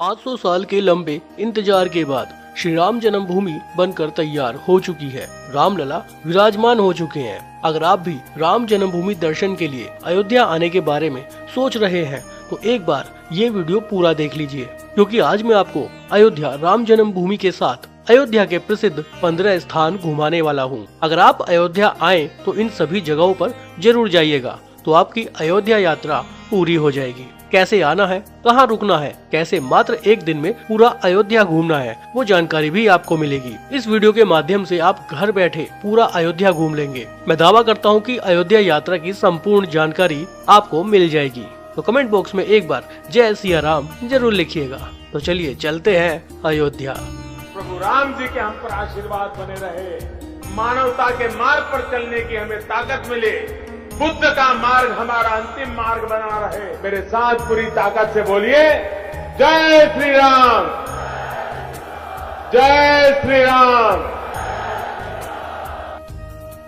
800 साल के लंबे इंतजार के बाद श्री राम जन्मभूमि बनकर तैयार हो चुकी है। रामलला विराजमान हो चुके हैं। अगर आप भी राम जन्मभूमि दर्शन के लिए अयोध्या आने के बारे में सोच रहे हैं तो एक बार ये वीडियो पूरा देख लीजिए, क्योंकि आज मैं आपको अयोध्या राम जन्मभूमि के साथ अयोध्या के प्रसिद्ध 15 स्थान घुमाने वाला हूँ। अगर आप अयोध्या आए तो इन सभी जगहों पर जरूर जाइएगा, तो आपकी अयोध्या यात्रा पूरी हो जाएगी। कैसे आना है, कहाँ रुकना है, कैसे मात्र एक दिन में पूरा अयोध्या घूमना है, वो जानकारी भी आपको मिलेगी। इस वीडियो के माध्यम से आप घर बैठे पूरा अयोध्या घूम लेंगे। मैं दावा करता हूँ कि अयोध्या यात्रा की संपूर्ण जानकारी आपको मिल जाएगी। तो कमेंट बॉक्स में एक बार जय सिया राम जरूर लिखिएगा। तो चलिए चलते हैं अयोध्या। प्रभु राम जी के हम पर आशीर्वाद बने रहे, मानवता के मार्ग पर चलने की हमें ताकत मिले, बुद्ध का मार्ग हमारा अंतिम मार्ग बना रहे। मेरे साथ पूरी ताकत से बोलिए, जय श्री राम, जय श्री राम।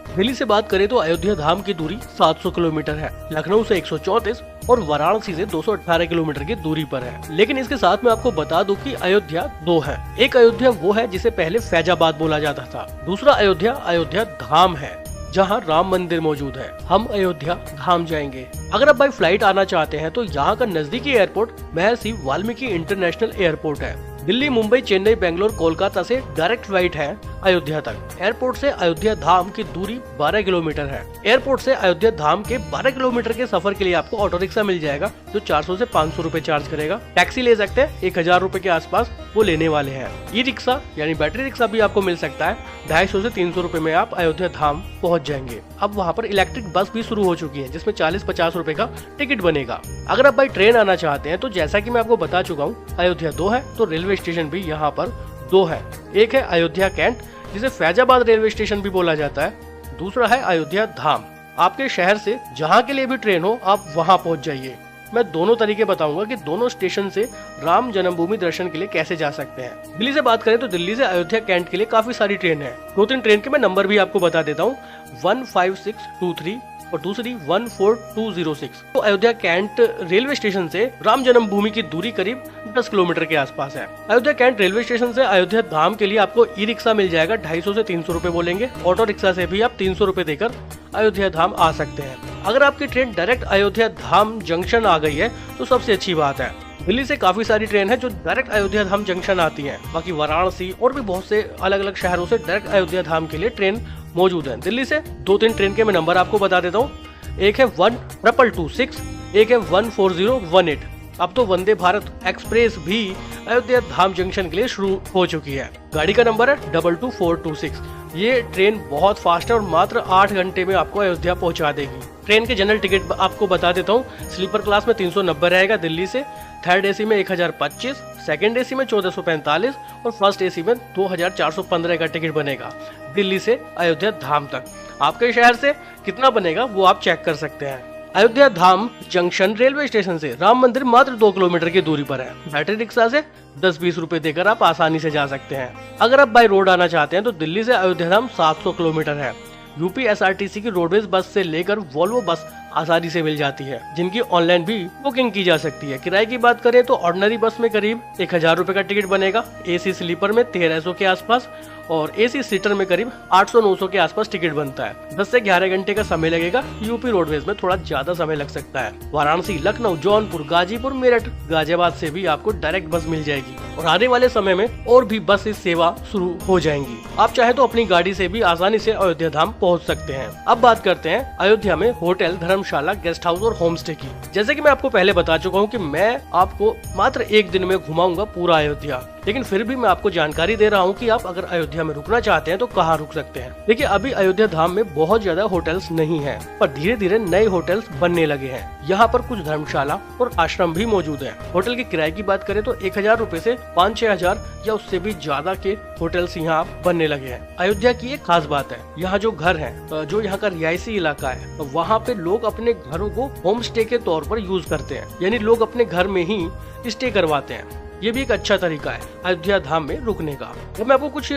दिल्ली से बात करें तो अयोध्या धाम की दूरी 700 किलोमीटर है, लखनऊ से 134 और वाराणसी से 218 किलोमीटर की दूरी पर है। लेकिन इसके साथ मैं आपको बता दूं कि अयोध्या दो है। एक अयोध्या वो है जिसे पहले फैजाबाद बोला जाता था, दूसरा अयोध्या अयोध्या धाम है जहां राम मंदिर मौजूद है। हम अयोध्या धाम जाएंगे। अगर आप बाई फ्लाइट आना चाहते हैं तो यहाँ का नजदीकी एयरपोर्ट महर्षि वाल्मीकि इंटरनेशनल एयरपोर्ट है। दिल्ली, मुंबई, चेन्नई, बेंगलोर, कोलकाता से डायरेक्ट फ्लाइट है अयोध्या तक। एयरपोर्ट से अयोध्या धाम की दूरी 12 किलोमीटर है। एयरपोर्ट से अयोध्या धाम के 12 किलोमीटर के सफर के लिए आपको ऑटो रिक्शा मिल जाएगा जो 400 से 500 रुपए चार्ज करेगा। टैक्सी ले सकते हैं 1000 रुपए के आसपास वो लेने वाले हैं। ई रिक्शा यानी बैटरी रिक्शा भी आपको मिल सकता है। 250 से 300 रुपए में आप अयोध्या धाम पहुँच जाएंगे। अब वहाँ पर इलेक्ट्रिक बस भी शुरू हो चुकी है जिसमें 40-50 रुपए का टिकट बनेगा। अगर आप बाई ट्रेन आना चाहते हैं तो जैसा कि मैं आपको बता चुका हूँ, अयोध्या 2 है तो रेलवे स्टेशन भी यहाँ पर 2 है। एक है अयोध्या कैंट जिसे फैजाबाद रेलवे स्टेशन भी बोला जाता है, दूसरा है अयोध्या धाम। आपके शहर से जहाँ के लिए भी ट्रेन हो आप वहाँ पहुँच जाइए। मैं दोनों तरीके बताऊंगा कि दोनों स्टेशन से राम जन्मभूमि दर्शन के लिए कैसे जा सकते हैं। दिल्ली से बात करें तो दिल्ली से अयोध्या कैंट के लिए काफी सारी ट्रेन है। 2-3 ट्रेन के मैं नंबर भी आपको बता देता हूँ, 15623 और दूसरी 14206। तो अयोध्या कैंट रेलवे स्टेशन से राम जन्मभूमि की दूरी करीब 10 किलोमीटर के आसपास है। अयोध्या कैंट रेलवे स्टेशन से अयोध्या धाम के लिए आपको ई रिक्शा मिल जाएगा, 250 से 300 रुपए बोलेंगे। ऑटो रिक्शा से भी आप 300 रुपए देकर अयोध्या धाम आ सकते हैं। अगर आपकी ट्रेन डायरेक्ट अयोध्या धाम जंक्शन आ गई है तो सबसे अच्छी बात है। दिल्ली से काफी सारी ट्रेन है जो डायरेक्ट अयोध्या धाम जंक्शन आती हैं। बाकी वाराणसी और भी बहुत से अलग अलग शहरों से डायरेक्ट अयोध्या धाम के लिए ट्रेन मौजूद है। दिल्ली से 2-3 ट्रेन के मैं नंबर आपको बता देता हूँ। एक है 12226, एक है 14018। अब तो वंदे भारत एक्सप्रेस भी अयोध्या धाम जंक्शन के लिए शुरू हो चुकी है। गाड़ी का नंबर है 22426। ये ट्रेन बहुत फास्ट है और मात्र 8 घंटे में आपको अयोध्या पहुंचा देगी। ट्रेन के जनरल टिकट आपको बता देता हूँ। स्लीपर क्लास में 390 रहेगा दिल्ली से, थर्ड एसी में 1025, सेकंड एसी में 1445 और फर्स्ट एसी में 2415 का टिकट बनेगा दिल्ली से अयोध्या धाम तक। आपके शहर से कितना बनेगा वो आप चेक कर सकते हैं। अयोध्या धाम जंक्शन रेलवे स्टेशन से राम मंदिर मात्र 2 किलोमीटर की दूरी पर है। बैटरी रिक्शा से 10-20 रुपए देकर आप आसानी से जा सकते हैं। अगर आप बाय रोड आना चाहते हैं तो दिल्ली से अयोध्या धाम 700 किलोमीटर है। यूपी एसआरटीसी की रोडवेज बस से लेकर वोल्वो बस आसानी से मिल जाती है, जिनकी ऑनलाइन भी बुकिंग की जा सकती है। किराए की बात करें तो ऑर्डिनरी बस में करीब 1000 रुपए का टिकट बनेगा, एसी स्लीपर में 1300 के आसपास और एसी सीटर में करीब 800-900 के आसपास टिकट बनता है। 10 से 11 घंटे का समय लगेगा। यूपी रोडवेज में थोड़ा ज्यादा समय लग सकता है। वाराणसी, लखनऊ, जौनपुर, गाजीपुर, मेरठ, गाजियाबाद से भी आपको डायरेक्ट बस मिल जाएगी और आने वाले समय में और भी बस सेवा शुरू हो जाएंगी। आप चाहे तो अपनी गाड़ी से भी आसानी से अयोध्या धाम पहुँच सकते हैं। अब बात करते हैं अयोध्या में होटल, धर्मशाला, गेस्ट हाउस और होम स्टे की। जैसे कि मैं आपको पहले बता चुका हूँ कि मैं आपको मात्र एक दिन में घुमाऊंगा पूरा अयोध्या, लेकिन फिर भी मैं आपको जानकारी दे रहा हूँ कि आप अगर अयोध्या में रुकना चाहते हैं तो कहाँ रुक सकते हैं। देखिए, अभी अयोध्या धाम में बहुत ज्यादा होटल्स नहीं हैं, पर धीरे धीरे नए होटल्स बनने लगे हैं। यहाँ पर कुछ धर्मशाला और आश्रम भी मौजूद है। होटल के किराए की बात करें तो 1000 रुपए से 5-6 हजार या उससे भी ज्यादा के होटल्स यहाँ बनने लगे हैं। अयोध्या की एक खास बात है, यहाँ जो घर है, जो यहाँ का रिहायशी इलाका है, तो वहाँ पे लोग अपने घरों को होम स्टे के तौर पर यूज करते हैं, यानी लोग अपने घर में ही स्टे करवाते हैं। ये भी एक अच्छा तरीका है अयोध्या धाम में रुकने का। तो मैं आपको कुछ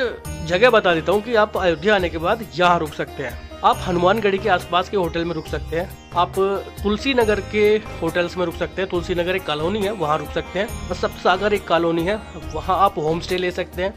जगह बता देता हूँ कि आप अयोध्या आने के बाद यहाँ रुक सकते हैं। आप हनुमानगढ़ी के आसपास के होटल में रुक सकते हैं। आप तुलसी नगर के होटल्स में रुक सकते हैं। तुलसी नगर एक कॉलोनी है, वहाँ रुक सकते हैं। सप्तसागर एक कॉलोनी है, वहाँ आप होम स्टे ले सकते हैं।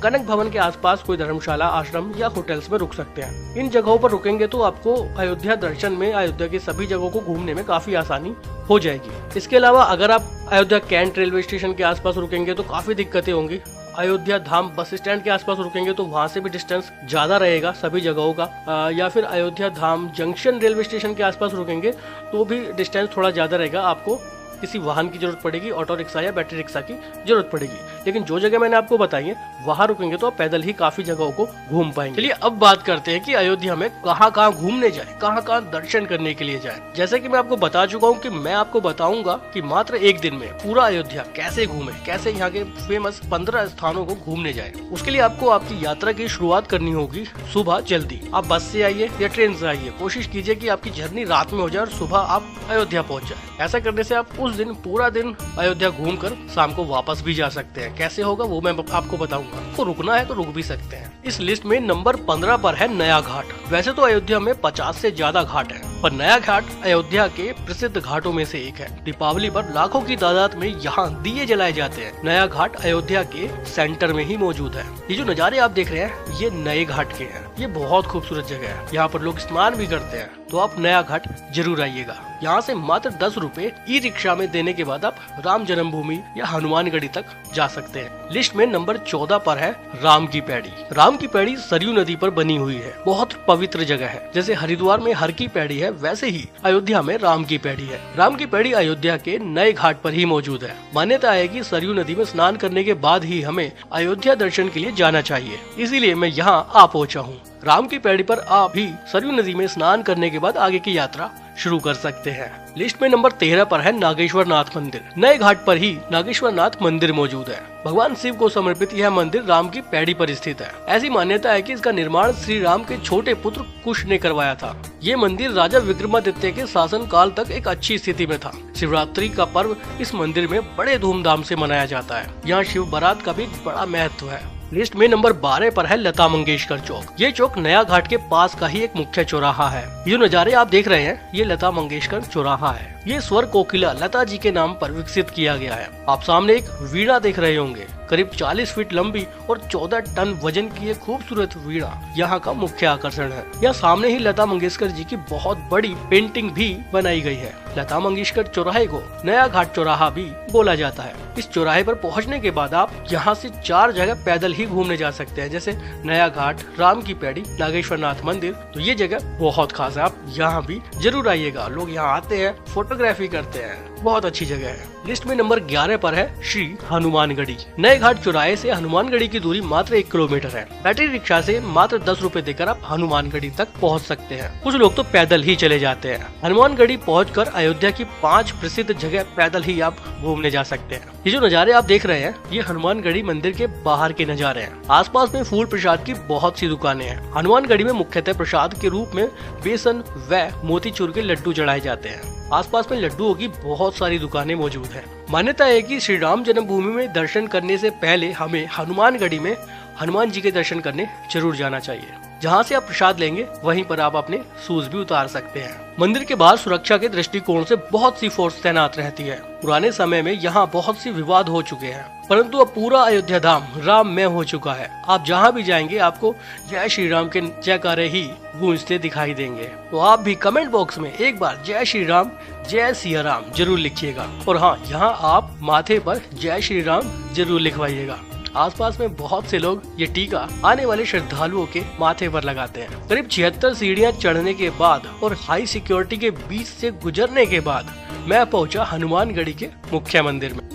कनक भवन के आसपास कोई धर्मशाला, आश्रम या होटल्स में रुक सकते हैं। इन जगहों पर रुकेंगे तो आपको अयोध्या दर्शन में, अयोध्या की सभी जगहों को घूमने में काफी आसानी हो जाएगी। इसके अलावा अगर आप अयोध्या कैंट रेलवे स्टेशन के आसपास रुकेंगे तो काफी दिक्कतें होंगी। अयोध्या धाम बस स्टैंड के आसपास रुकेंगे तो वहां से भी डिस्टेंस ज्यादा रहेगा सभी जगहों का। या फिर अयोध्या धाम जंक्शन रेलवे स्टेशन के आसपास रुकेंगे तो भी डिस्टेंस थोड़ा ज्यादा रहेगा। आपको किसी वाहन की जरूरत पड़ेगी, ऑटो रिक्शा या बैटरी रिक्शा की जरूरत पड़ेगी। लेकिन जो जगह मैंने आपको बताई है वहां रुकेंगे तो आप पैदल ही काफी जगहों को घूम पाएंगे। चलिए अब बात करते हैं कि अयोध्या में कहाँ कहाँ घूमने जाए, कहाँ कहाँ दर्शन करने के लिए जाए। जैसे कि मैं आपको बता चुका हूँ कि मैं आपको बताऊंगा कि मात्र एक दिन में पूरा अयोध्या कैसे घूमे, कैसे यहाँ के फेमस 15 स्थानों को घूमने जाए। उसके लिए आपको आपकी यात्रा की शुरुआत करनी होगी सुबह जल्दी। आप बस से आइए या ट्रेन से आइए, कोशिश कीजिए कि आपकी जर्नी रात में हो जाए और सुबह आप अयोध्या पहुँच जाए। ऐसा करने से आप उस दिन पूरा दिन अयोध्या घूमकर शाम को वापस भी जा सकते हैं। कैसे होगा वो मैं आपको बताऊंगा। तो रुकना है तो रुक भी सकते हैं। इस लिस्ट में नंबर 15 पर है नया घाट। वैसे तो अयोध्या में 50 से ज्यादा घाट है, पर नया घाट अयोध्या के प्रसिद्ध घाटों में से एक है। दीपावली पर लाखों की तादाद में यहाँ दिए जलाए जाते हैं। नया घाट अयोध्या के सेंटर में ही मौजूद है। ये जो नज़ारे आप देख रहे हैं ये नए घाट के हैं। ये बहुत खूबसूरत जगह है, यहाँ पर लोग स्नान भी करते हैं। तो आप नया घाट जरूर आइएगा। यहाँ से मात्र 10 रुपए ई रिक्शा में देने के बाद आप राम जन्मभूमि या हनुमानगढ़ी तक जा सकते हैं। लिस्ट में नंबर 14 पर है राम की पैड़ी। राम की पैड़ी सरयू नदी पर बनी हुई है, बहुत पवित्र जगह है। जैसे हरिद्वार में हर की पैड़ी है, वैसे ही अयोध्या में राम की पैड़ी है। राम की पैड़ी अयोध्या के नए घाट पर ही मौजूद है। मान्यता है कि सरयू नदी में स्नान करने के बाद ही हमें अयोध्या दर्शन के लिए जाना चाहिए, इसीलिए मैं यहाँ आ पहुँचा हूँ। राम की पैड़ी पर आप भी सरयू नदी में स्नान करने के बाद आगे की यात्रा शुरू कर सकते हैं। लिस्ट में नंबर 13 पर है नागेश्वर नाथ मंदिर। नए घाट पर ही नागेश्वर नाथ मंदिर मौजूद है। भगवान शिव को समर्पित यह मंदिर राम की पैड़ी पर स्थित है। ऐसी मान्यता है कि इसका निर्माण श्री राम के छोटे पुत्र कुश ने करवाया था। ये मंदिर राजा विक्रमादित्य के शासन काल तक एक अच्छी स्थिति में था। शिवरात्रि का पर्व इस मंदिर में बड़े धूमधाम से मनाया जाता है। यहाँ शिव बारात का भी बड़ा महत्व है। लिस्ट में नंबर 12 पर है लता मंगेशकर चौक। ये चौक नया घाट के पास का ही एक मुख्य चौराहा है। ये नज़ारे आप देख रहे हैं ये लता मंगेशकर चौराहा है। ये स्वर कोकिला लता जी के नाम पर विकसित किया गया है। आप सामने एक वीणा देख रहे होंगे। करीब 40 फीट लंबी और 14 टन वजन की एक खूबसूरत वीणा यहाँ का मुख्य आकर्षण है। यहाँ सामने ही लता मंगेशकर जी की बहुत बड़ी पेंटिंग भी बनाई गई है। लता मंगेशकर चौराहे को नया घाट चौराहा भी बोला जाता है। इस चौराहे पर पहुँचने के बाद आप यहाँ से 4 जगह पैदल ही घूमने जा सकते हैं, जैसे नया घाट, राम की पैड़ी, नागेश्वर नाथ मंदिर। तो ये जगह बहुत खास है, आप यहाँ भी जरूर आइएगा। लोग यहाँ आते हैं, फोटोग्राफी करते हैं, बहुत अच्छी जगह है। लिस्ट में नंबर 11 पर है श्री हनुमानगढ़ी। नए घाट चौराहे से हनुमानगढ़ी की दूरी मात्र 1 किलोमीटर है। बैटरी रिक्शा से मात्र 10 रुपए देकर आप हनुमानगढ़ी तक पहुंच सकते हैं। कुछ लोग तो पैदल ही चले जाते हैं। हनुमानगढ़ी पहुंचकर अयोध्या की 5 प्रसिद्ध जगह पैदल ही आप घूमने जा सकते हैं। ये जो नज़ारे आप देख रहे हैं ये हनुमानगढ़ी मंदिर के बाहर के नज़ारे हैं। आसपास में फूल प्रसाद की बहुत सी दुकानें हैं। हनुमानगढ़ी में मुख्यतः प्रसाद के रूप में बेसन व मोतीचूर के लड्डू चढ़ाए जाते हैं। आसपास में लड्डुओं की बहुत सारी दुकानें मौजूद हैं। मान्यता है कि श्री राम जन्मभूमि में दर्शन करने से पहले हमें हनुमानगढ़ी में हनुमान जी के दर्शन करने जरूर जाना चाहिए। जहाँ से आप प्रसाद लेंगे वहीं पर आप अपने शूज भी उतार सकते हैं। मंदिर के बाहर सुरक्षा के दृष्टिकोण से बहुत सी फोर्स तैनात रहती है। पुराने समय में यहाँ बहुत सी विवाद हो चुके हैं, परंतु अब पूरा अयोध्या धाम राममय हो चुका है। आप जहाँ भी जाएंगे आपको जय श्री राम के जयकारे ही गूंजते दिखाई देंगे। तो आप भी कमेंट बॉक्स में एक बार जय श्री राम, जय सिया राम जरूर लिखिएगा। और हाँ, यहाँ आप माथे पर जय श्री राम जरूर लिखवाइएगा। आसपास में बहुत से लोग ये टीका आने वाले श्रद्धालुओं के माथे पर लगाते हैं। करीब 76 सीढ़ियां चढ़ने के बाद और हाई सिक्योरिटी के बीच से गुजरने के बाद मैं पहुंचा हनुमानगढ़ी के मुख्य मंदिर में।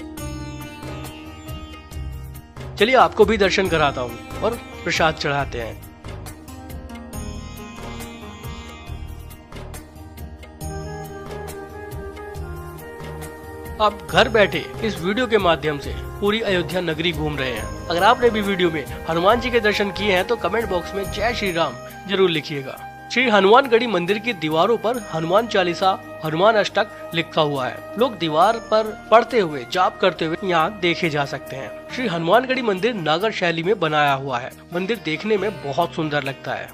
चलिए आपको भी दर्शन कराता हूँ और प्रसाद चढ़ाते हैं। आप घर बैठे इस वीडियो के माध्यम से पूरी अयोध्या नगरी घूम रहे हैं। अगर आपने भी वीडियो में हनुमान जी के दर्शन किए हैं तो कमेंट बॉक्स में जय श्री राम जरूर लिखिएगा। श्री हनुमानगढ़ी मंदिर की दीवारों पर हनुमान चालीसा, हनुमान अष्टक लिखा हुआ है। लोग दीवार पर पढ़ते हुए, जाप करते हुए यहाँ देखे जा सकते हैं। श्री हनुमानगढ़ी मंदिर नागर शैली में बनाया हुआ है। मंदिर देखने में बहुत सुंदर लगता है।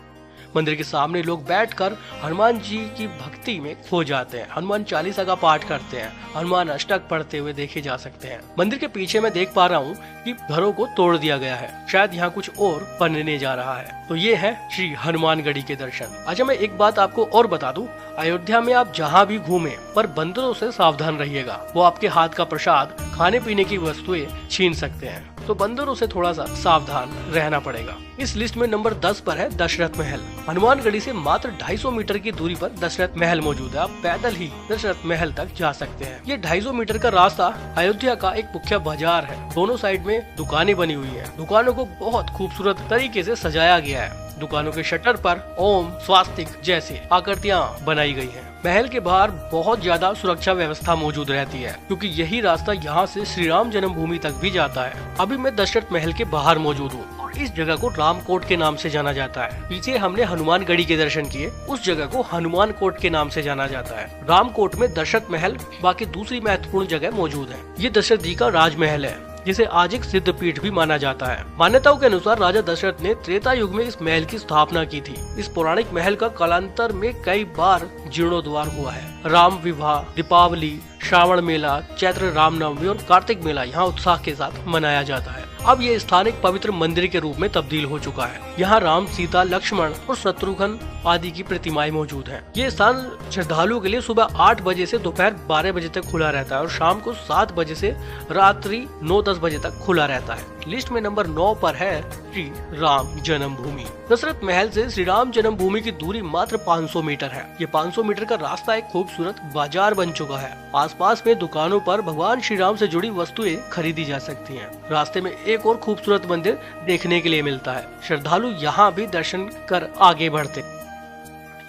मंदिर के सामने लोग बैठकर हनुमान जी की भक्ति में खो जाते हैं। हनुमान चालीसा का पाठ करते हैं, हनुमान अष्टक पढ़ते हुए देखे जा सकते हैं। मंदिर के पीछे मैं देख पा रहा हूँ कि घरों को तोड़ दिया गया है, शायद यहाँ कुछ और बनने जा रहा है। तो ये है श्री हनुमानगढ़ी के दर्शन। अच्छा, मैं एक बात आपको और बता दूं, अयोध्या में आप जहाँ भी घूमें पर बंदरों से सावधान रहिएगा। वो आपके हाथ का प्रसाद, खाने पीने की वस्तुएं छीन सकते हैं, तो बंदरों से थोड़ा सा सावधान रहना पड़ेगा। इस लिस्ट में नंबर 10 पर है दशरथ महल। हनुमानगढ़ी से मात्र 250 मीटर की दूरी पर दशरथ महल मौजूद है। आप पैदल ही दशरथ महल तक जा सकते हैं। ये 250 मीटर का रास्ता अयोध्या का एक मुख्य बाजार है। दोनों साइड में दुकानें बनी हुई है। दुकानों को बहुत खूबसूरत तरीके से सजाया गया है। दुकानों के शटर पर ओम, स्वास्तिक जैसे आकृतियां बनाई गई हैं। महल के बाहर बहुत ज्यादा सुरक्षा व्यवस्था मौजूद रहती है, क्योंकि यही रास्ता यहाँ से श्री राम जन्मभूमि तक भी जाता है। अभी मैं दशरथ महल के बाहर मौजूद हूँ और इस जगह को रामकोट के नाम से जाना जाता है। पीछे हमने हनुमानगढ़ी के दर्शन किए, उस जगह को हनुमान कोट के नाम से जाना जाता है। रामकोट में दशरथ महल बाकी दूसरी महत्वपूर्ण जगह मौजूद है। ये दशरथ जी का राजमहल है, जिसे आज एक सिद्ध पीठ भी माना जाता है। मान्यताओं के अनुसार राजा दशरथ ने त्रेता युग में इस महल की स्थापना की थी। इस पौराणिक महल का कालांतर में कई बार जीर्णोद्वार हुआ है। राम विवाह, दीपावली, श्रावण मेला, चैत्र रामनवमी और कार्तिक मेला यहाँ उत्साह के साथ मनाया जाता है। अब ये स्थान एक पवित्र मंदिर के रूप में तब्दील हो चुका है। यहाँ राम, सीता, लक्ष्मण और शत्रुघ्न आदि की प्रतिमाएं मौजूद हैं। ये स्थान श्रद्धालुओं के लिए सुबह 8 बजे से दोपहर 12 बजे तक खुला रहता है और शाम को 7 बजे से रात्रि 9-10 बजे तक खुला रहता है। लिस्ट में नंबर 9 पर है श्री राम जन्मभूमि। दशरथ महल से श्री राम जन्मभूमि की दूरी मात्र 500 मीटर है। ये 500 मीटर का रास्ता एक खूबसूरत बाजार बन चुका है। आसपास में दुकानों पर भगवान श्री राम से जुड़ी वस्तुएं खरीदी जा सकती हैं। रास्ते में एक और खूबसूरत मंदिर देखने के लिए मिलता है। श्रद्धालु यहाँ भी दर्शन कर आगे बढ़ते।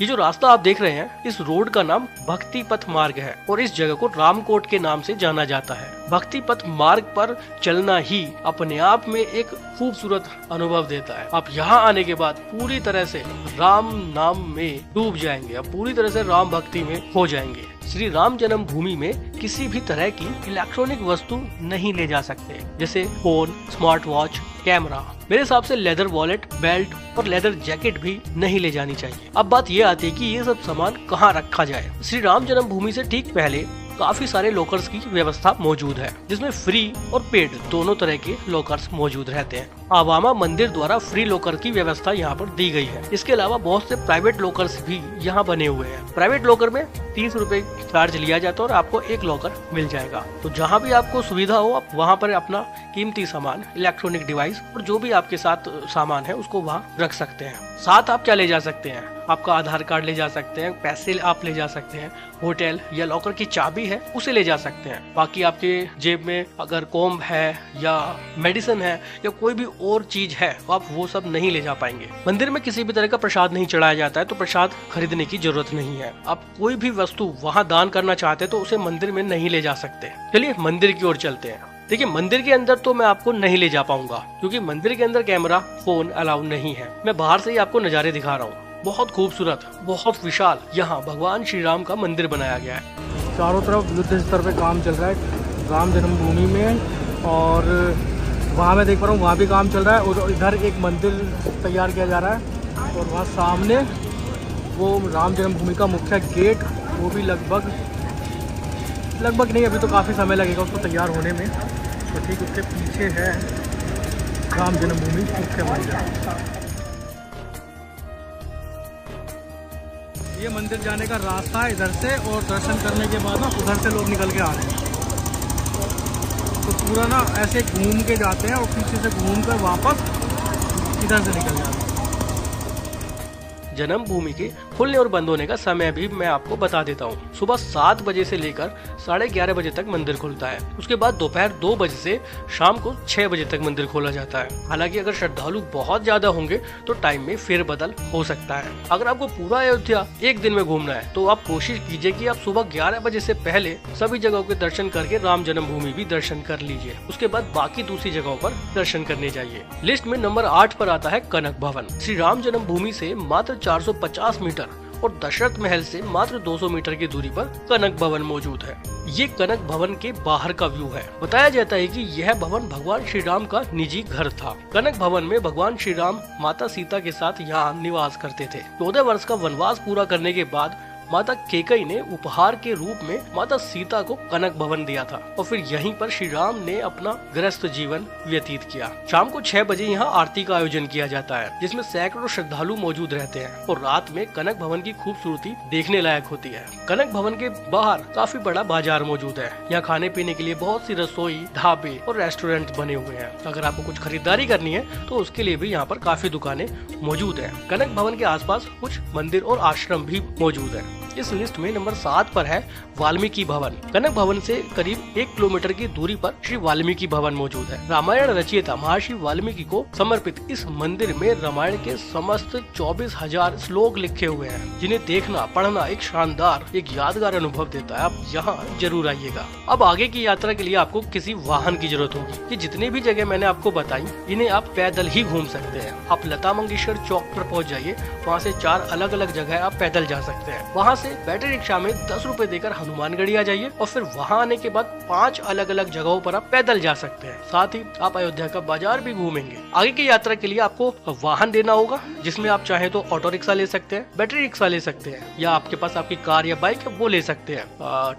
ये जो रास्ता आप देख रहे हैं, इस रोड का नाम भक्ति पथ मार्ग है और इस जगह को रामकोट के नाम से जाना जाता है। भक्ति पथ मार्ग पर चलना ही अपने आप में एक खूबसूरत अनुभव देता है। आप यहाँ आने के बाद पूरी तरह से राम नाम में डूब जाएंगे, आप पूरी तरह से राम भक्ति में खो जाएंगे। श्री राम जन्मभूमि में किसी भी तरह की इलेक्ट्रॉनिक वस्तु नहीं ले जा सकते, जैसे फोन, स्मार्ट वॉच, कैमरा। मेरे हिसाब से लेदर वॉलेट, बेल्ट और लेदर जैकेट भी नहीं ले जानी चाहिए। अब बात ये आती है कि ये सब सामान कहाँ रखा जाए। श्री राम जन्मभूमि से ठीक पहले काफी सारे लॉकर्स की व्यवस्था मौजूद है, जिसमें फ्री और पेड दोनों तरह के लॉकर्स मौजूद रहते हैं। आवामा मंदिर द्वारा फ्री लॉकर की व्यवस्था यहाँ पर दी गई है। इसके अलावा बहुत से प्राइवेट लॉकर्स भी यहाँ बने हुए हैं। प्राइवेट लॉकर में 30 रुपए चार्ज लिया जाता है और आपको एक लॉकर मिल जाएगा। तो जहाँ भी आपको सुविधा हो, आप वहाँ पर अपना कीमती सामान, इलेक्ट्रॉनिक डिवाइस और जो भी आपके साथ सामान है उसको वहाँ रख सकते हैं। साथ आप क्या ले जा सकते हैं? आपका आधार कार्ड ले जा सकते हैं, पैसे आप ले जा सकते हैं, होटल या लॉकर की चाबी है उसे ले जा सकते हैं। बाकी आपके जेब में अगर कॉम्ब है या मेडिसिन है या कोई भी और चीज है तो आप वो सब नहीं ले जा पाएंगे। मंदिर में किसी भी तरह का प्रसाद नहीं चढ़ाया जाता है, तो प्रसाद खरीदने की जरूरत नहीं है। आप कोई भी वस्तु वहाँ दान करना चाहते हैं तो उसे मंदिर में नहीं ले जा सकते। चलिए मंदिर की ओर चलते हैं। देखिए, मंदिर के अंदर तो मैं आपको नहीं ले जा पाऊंगा, क्योंकि मंदिर के अंदर कैमरा, फोन अलाउ नहीं है। मैं बाहर से ही आपको नजारे दिखा रहा हूँ। बहुत खूबसूरत, बहुत विशाल यहाँ भगवान श्री राम का मंदिर बनाया गया है। चारों तरफ युद्ध स्तर पे काम चल रहा है राम जन्मभूमि में, और वहाँ मैं देख पा रहा हूँ वहाँ भी काम चल रहा है। और इधर एक मंदिर तैयार किया जा रहा है और वहाँ सामने वो राम जन्मभूमि का मुख्य गेट, वो भी लगभग नहीं, अभी तो काफ़ी समय लगेगा उसको तैयार होने में। तो ठीक उसके पीछे है राम जन्मभूमि मुख्य मंदिर। ये मंदिर जाने का रास्ता है इधर से, और दर्शन करने के बाद ना उधर से लोग निकल के आ रहे हैं। तो पूरा ना ऐसे घूम के जाते हैं और पीछे से घूम कर वापस इधर से निकल जाते हैं। जन्मभूमि के खुलने और बंद होने का समय भी मैं आपको बता देता हूँ। सुबह 7 बजे से लेकर 11:30 बजे तक मंदिर खुलता है। उसके बाद दोपहर 2 बजे से शाम को 6 बजे तक मंदिर खोला जाता है। हालांकि अगर श्रद्धालु बहुत ज्यादा होंगे तो टाइम में फेरबदल हो सकता है। अगर आपको पूरा अयोध्या एक दिन में घूमना है तो आप कोशिश कीजिए कि आप सुबह 11 बजे से पहले सभी जगहों के दर्शन करके राम जन्मभूमि भी दर्शन कर लीजिए। उसके बाद बाकी दूसरी जगहों पर दर्शन करने जाइए। लिस्ट में नंबर 8 पर आता है कनक भवन। श्री राम जन्मभूमि से मात्र 450 मीटर और दशरथ महल से मात्र 200 मीटर की दूरी पर कनक भवन मौजूद है। ये कनक भवन के बाहर का व्यू है। बताया जाता है कि यह भवन भगवान श्री राम का निजी घर था। कनक भवन में भगवान श्री राम माता सीता के साथ यहाँ निवास करते थे। 14 वर्ष का वनवास पूरा करने के बाद माता कैकेयी ने उपहार के रूप में माता सीता को कनक भवन दिया था और फिर यहीं पर श्री राम ने अपना गृहस्थ जीवन व्यतीत किया। शाम को 6 बजे यहाँ आरती का आयोजन किया जाता है, जिसमें सैकड़ों श्रद्धालु मौजूद रहते हैं और रात में कनक भवन की खूबसूरती देखने लायक होती है। कनक भवन के बाहर काफी बड़ा बाजार मौजूद है। यहाँ खाने पीने के लिए बहुत सी रसोई, ढाबे और रेस्टोरेंट बने हुए हैं। अगर आपको कुछ खरीदारी करनी है तो उसके लिए भी यहाँ पर काफी दुकानें मौजूद है। कनक भवन के आसपास कुछ मंदिर और आश्रम भी मौजूद है। इस लिस्ट में नंबर 7 पर है वाल्मीकि भवन। कनक भवन से करीब 1 किलोमीटर की दूरी पर श्री वाल्मीकि भवन मौजूद है। रामायण रचयिता महर्षि वाल्मीकि को समर्पित इस मंदिर में रामायण के समस्त 24,000 श्लोक लिखे हुए हैं, जिन्हें देखना पढ़ना एक शानदार, एक यादगार अनुभव देता है। आप यहाँ जरूर आइएगा। अब आगे की यात्रा के लिए आपको किसी वाहन की जरूरत होगी। ये जितनी भी जगह मैंने आपको बताई, इन्हें आप पैदल ही घूम सकते हैं। आप लता मंगेशकर चौक पर पहुँच जाइए, वहाँ से 4 अलग अलग जगह आप पैदल जा सकते हैं। वहाँ से बैटरी रिक्शा में 10 रुपए देकर हनुमानगढ़ी आ जाइए और फिर वहाँ आने के बाद 5 अलग अलग जगहों पर आप पैदल जा सकते हैं। साथ ही आप अयोध्या का बाजार भी घूमेंगे। आगे की यात्रा के लिए आपको वाहन देना होगा, जिसमें आप चाहे तो ऑटो रिक्शा ले सकते हैं, बैटरी रिक्शा ले सकते हैं, या आपके पास आपकी कार या बाइक है वो ले सकते हैं।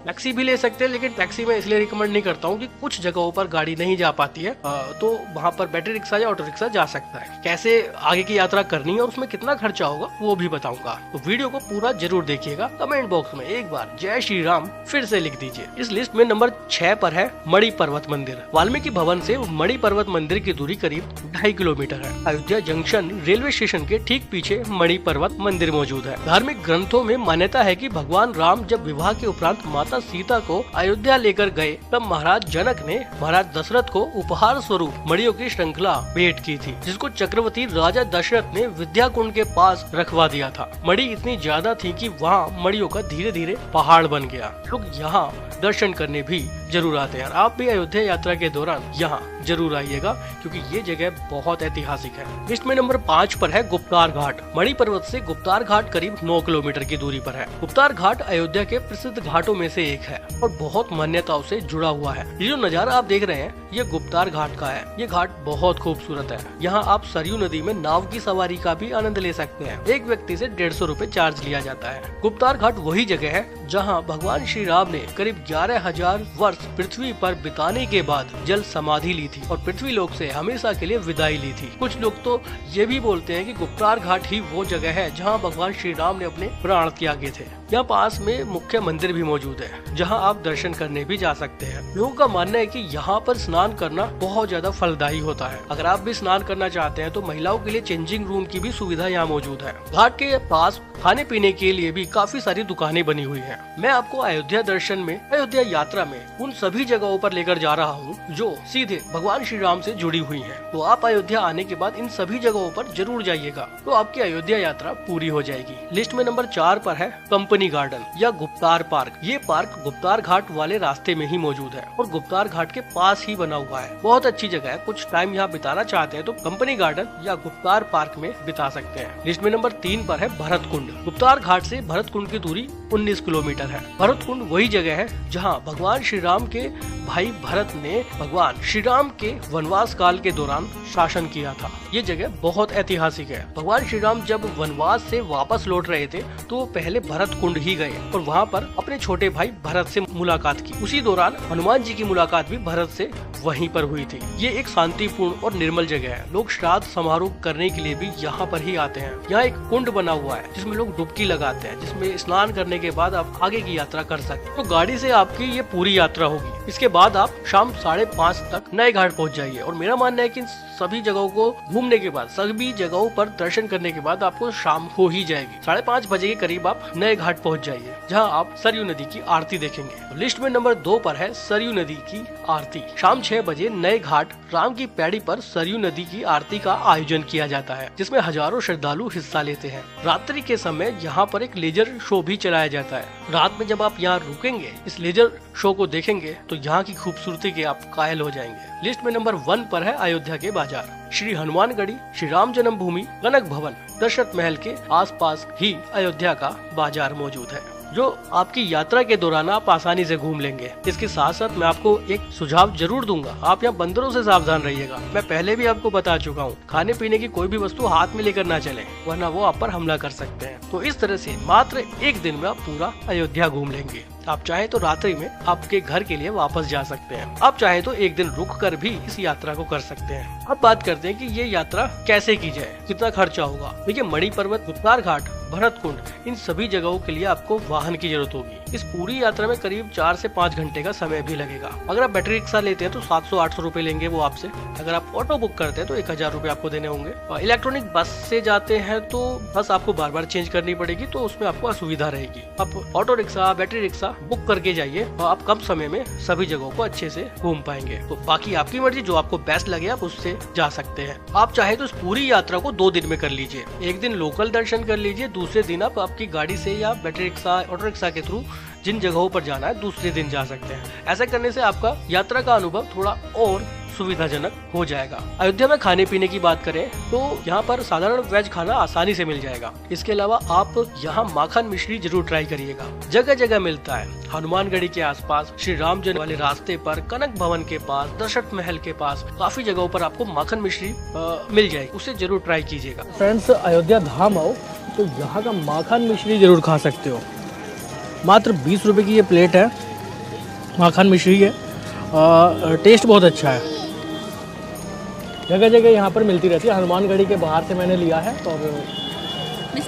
टैक्सी भी ले सकते हैं, लेकिन टैक्सी में इसलिए रिकमेंड नहीं करता हूँ कि कुछ जगहों पर गाड़ी नहीं जा पाती है, तो वहाँ पर बैटरी रिक्शा या ऑटो रिक्शा जा सकता है। कैसे आगे की यात्रा करनी है और उसमें कितना खर्चा होगा वो भी बताऊंगा, तो वीडियो को पूरा जरूर देखिएगा। कमेंट बॉक्स में एक बार जय श्री राम फिर से लिख दीजिए। इस लिस्ट में नंबर 6 पर है मणि पर्वत मंदिर। वाल्मीकि भवन से मणि पर्वत मंदिर की दूरी करीब 2.5 किलोमीटर है। अयोध्या जंक्शन रेलवे स्टेशन के ठीक पीछे मणि पर्वत मंदिर मौजूद है। धार्मिक ग्रंथों में मान्यता है कि भगवान राम जब विवाह के उपरांत माता सीता को अयोध्या लेकर गए, तब महाराज जनक ने महाराज दशरथ को उपहार स्वरूप मणियों की श्रृंखला भेंट की थी, जिसको चक्रवर्ती राजा दशरथ ने विद्या कुंड के पास रखवा दिया था। मणि इतनी ज्यादा थी कि वहाँ मणियों का धीरे धीरे पहाड़ बन गया। लोग यहाँ दर्शन करने भी जरूर आते हैं। आप भी अयोध्या यात्रा के दौरान यहाँ जरूर आइएगा, क्योंकि ये जगह बहुत ऐतिहासिक है। लिस्ट में नंबर 5 पर है गुप्तार घाट। मणि पर्वत से गुप्तार घाट करीब 9 किलोमीटर की दूरी पर है। गुप्तार घाट अयोध्या के प्रसिद्ध घाटों में से एक है और बहुत मान्यताओं से जुड़ा हुआ है। ये जो नजारा आप देख रहे हैं, ये गुप्तार घाट का है। ये घाट बहुत खूबसूरत है। यहाँ आप सरयू नदी में नाव की सवारी का भी आनंद ले सकते हैं। एक व्यक्ति से 150 रुपए चार्ज लिया जाता है। गुप्तार घाट वही जगह है जहाँ भगवान श्री राम ने करीब 11,000 वर्ष पृथ्वी पर बिताने के बाद जल समाधि ली थी और पृथ्वी लोक से हमेशा के लिए विदाई ली थी। कुछ लोग तो ये भी बोलते हैं कि गुप्तार घाट ही वो जगह है जहाँ भगवान श्री राम ने अपने प्राण त्यागे थे। यहाँ पास में मुख्य मंदिर भी मौजूद है, जहाँ आप दर्शन करने भी जा सकते हैं। लोगों का मानना है कि यहाँ पर स्नान करना बहुत ज्यादा फलदायी होता है। अगर आप भी स्नान करना चाहते हैं तो महिलाओं के लिए चेंजिंग रूम की भी सुविधा यहाँ मौजूद है। घाट के पास खाने पीने के लिए भी काफी सारी दुकानें बनी हुई हैं। मैं आपको अयोध्या दर्शन में, अयोध्या यात्रा में उन सभी जगहों पर लेकर जा रहा हूँ जो सीधे भगवान श्री राम से जुड़ी हुई हैं। तो आप अयोध्या आने के बाद इन सभी जगहों पर जरूर जाइएगा, तो आपकी अयोध्या यात्रा पूरी हो जाएगी। लिस्ट में नंबर 4 पर है कंपनी गार्डन या गुप्तार पार्क। ये पार्क गुप्तार घाट वाले रास्ते में ही मौजूद है और गुप्तार घाट के पास ही बना हुआ है। बहुत अच्छी जगह है। कुछ टाइम यहाँ बिताना चाहते हैं तो कंपनी गार्डन या गुप्तार पार्क में बिता सकते हैं। लिस्ट में नंबर 3 पर है भरत कुंड। गुप्तार घाट से भरत कुंड की दूरी 19 किलोमीटर है। भरत कुंड वही जगह है जहाँ भगवान श्री राम के भाई भरत ने भगवान श्री राम के वनवास काल के दौरान शासन किया था। ये जगह बहुत ऐतिहासिक है। भगवान श्री राम जब वनवास से वापस लौट रहे थे तो वो पहले भरत कुंड ही गए और वहाँ पर अपने छोटे भाई भरत से मुलाकात की। उसी दौरान हनुमान जी की मुलाकात भी भरत से वहीं पर हुई थी। ये एक शांतिपूर्ण और निर्मल जगह है। लोग श्राद्ध समारोह करने के लिए भी यहाँ पर ही आते हैं। यहाँ एक कुंड बना हुआ है जिसमें लोग डुबकी लगाते हैं, जिसमें स्नान करने के बाद आप आगे की यात्रा कर सकते हैं। तो गाड़ी से आपकी ये पूरी यात्रा होगी। इसके बाद आप शाम 5:30 तक नए घाट पहुँच जाइए और मेरा मानना है कि सभी जगहों को घूमने के बाद, सभी जगहों पर दर्शन करने के बाद आपको शाम हो ही जाएगी। 5:30 बजे के करीब आप नए घाट पहुंच जाइए, जहां आप सरयू नदी की आरती देखेंगे। लिस्ट में नंबर 2 पर है सरयू नदी की आरती। शाम 6 बजे नए घाट राम की पैड़ी पर सरयू नदी की आरती का आयोजन किया जाता है, जिसमें हजारों श्रद्धालु हिस्सा लेते हैं। रात्रि के समय यहाँ पर एक लेजर शो भी चलाया जाता है। रात में जब आप यहाँ रुकेंगे, इस लेजर शो को देखेंगे तो यहाँ की खूबसूरती के आप कायल हो जाएंगे। लिस्ट में नंबर 1 पर है अयोध्या के बाजार। श्री हनुमानगढ़ी, श्री राम जन्मभूमि, कनक भवन, दशरथ महल के आसपास ही अयोध्या का बाजार मौजूद है, जो आपकी यात्रा के दौरान आप आसानी से घूम लेंगे। इसके साथ साथ मैं आपको एक सुझाव जरूर दूंगा, आप यहाँ बंदरों से सावधान रहिएगा। मैं पहले भी आपको बता चुका हूँ, खाने पीने की कोई भी वस्तु हाथ में लेकर ना चले, वरना वो आप पर हमला कर सकते हैं। तो इस तरह से मात्र एक दिन में आप पूरा अयोध्या घूम लेंगे। आप चाहे तो रात्रि में आपके घर के लिए वापस जा सकते हैं। आप चाहे तो एक दिन रुक कर भी इस यात्रा को कर सकते हैं। अब बात करते हैं कि ये यात्रा कैसे की जाए, कितना खर्चा होगा। देखिए, मणि पर्वत, गुप्तार घाट, भरत कुंड, इन सभी जगहों के लिए आपको वाहन की जरूरत होगी। इस पूरी यात्रा में करीब 4 से 5 घंटे का समय भी लगेगा। अगर आप बैटरी रिक्शा लेते हैं तो 700-800 रुपए लेंगे वो आपसे। अगर आप ऑटो बुक करते हैं तो 1000 रुपए आपको देने होंगे। और इलेक्ट्रॉनिक बस से जाते हैं तो बस आपको बार बार चेंज करनी पड़ेगी, तो उसमें आपको असुविधा रहेगी। आप auto rickshaw, battery rickshaw book करके जाइए और आप कम समय में सभी जगहों को अच्छे से घूम पाएंगे। तो बाकी आपकी मर्जी, जो आपको बेस्ट लगे आप उससे जा सकते हैं। आप चाहे तो इस पूरी यात्रा को 2 दिन में कर लीजिए। एक दिन लोकल दर्शन कर लीजिए, दूसरे दिन आप आपकी गाड़ी से या बैटरी रिक्शा, ऑटो रिक्शा के थ्रू जिन जगहों पर जाना है दूसरे दिन जा सकते हैं। ऐसा करने से आपका यात्रा का अनुभव थोड़ा और सुविधाजनक हो जाएगा। अयोध्या में खाने पीने की बात करें तो यहाँ पर साधारण वेज खाना आसानी से मिल जाएगा। इसके अलावा आप यहाँ माखन मिश्री जरूर ट्राई करिएगा, जगह जगह मिलता है। हनुमानगढ़ी के आसपास, श्री राम जन्म वाले रास्ते पर, कनक भवन के पास, दशरथ महल के पास काफी जगहों पर आपको माखन मिश्री मिल जाएगी, उसे जरूर ट्राई कीजिएगा। फ्रेंड्स, अयोध्या धाम आओ तो यहाँ का माखन मिश्री जरूर खा सकते हो। मात्र 20 रुपए की ये प्लेट है, माखन मिश्री है। टेस्ट बहुत अच्छा है, जगह जगह यहाँ पर मिलती रहती है। हनुमानगढ़ी के बाहर से मैंने लिया है और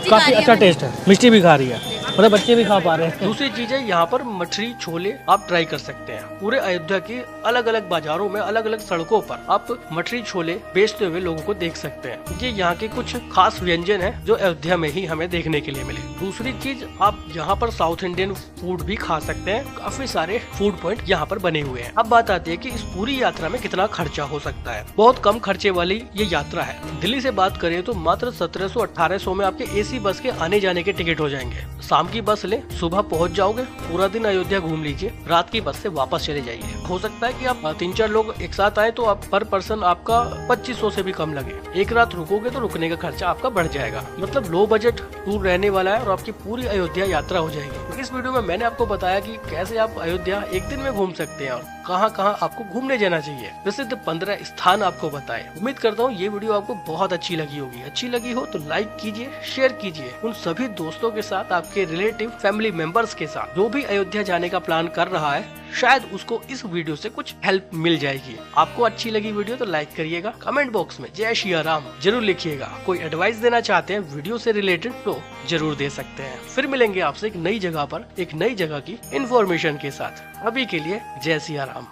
काफ़ी अच्छा टेस्ट है। मिष्टी भी खा रही है, मतलब बच्चे भी खा पा रहे हैं। दूसरी चीज है, यहाँ पर मठरी छोले आप ट्राई कर सकते हैं। पूरे अयोध्या के अलग अलग बाजारों में, अलग अलग सड़कों पर आप मठरी छोले बेचते हुए लोगों को देख सकते हैं। ये यहाँ के कुछ खास व्यंजन है जो अयोध्या में ही हमें देखने के लिए मिले। दूसरी चीज, आप यहाँ पर साउथ इंडियन फूड भी खा सकते हैं। काफी सारे फूड पॉइंट यहाँ पर बने हुए हैं। अब बात आती है कि इस पूरी यात्रा में कितना खर्चा हो सकता है। बहुत कम खर्चे वाली ये यात्रा है। दिल्ली से बात करें तो मात्र 1700-1800 में आपके AC बस के आने जाने के टिकट हो जाएंगे। शाम की बस ले, सुबह पहुंच जाओगे, पूरा दिन अयोध्या घूम लीजिए, रात की बस से वापस चले जाइए। हो सकता है कि आप 3-4 लोग एक साथ आए तो आप पर पर्सन आपका 2500 से भी कम लगे। एक रात रुकोगे तो रुकने का खर्चा आपका बढ़ जाएगा। मतलब लो बजट टूर रहने वाला है और आपकी पूरी अयोध्या यात्रा हो जाएगी। इस वीडियो में मैंने आपको बताया कि कैसे आप अयोध्या एक दिन में घूम सकते हैं और कहां कहां आपको घूमने जाना चाहिए। प्रसिद्ध 15 स्थान आपको बताए। उम्मीद करता हूँ ये वीडियो आपको बहुत अच्छी लगी होगी। अच्छी लगी हो तो लाइक कीजिए, शेयर कीजिए उन सभी दोस्तों के साथ, आपके रिलेटिव, फैमिली मेंबर्स के साथ। जो भी अयोध्या जाने का प्लान कर रहा है, शायद उसको इस वीडियो से कुछ हेल्प मिल जाएगी। आपको अच्छी लगी वीडियो तो लाइक करिएगा। कमेंट बॉक्स में जय श्री राम जरूर लिखिएगा। कोई एडवाइस देना चाहते हैं वीडियो से रिलेटेड तो जरूर दे सकते हैं। फिर मिलेंगे आपसे एक नई जगह पर, एक नई जगह की इंफॉर्मेशन के साथ। अभी के लिए जय श्री राम।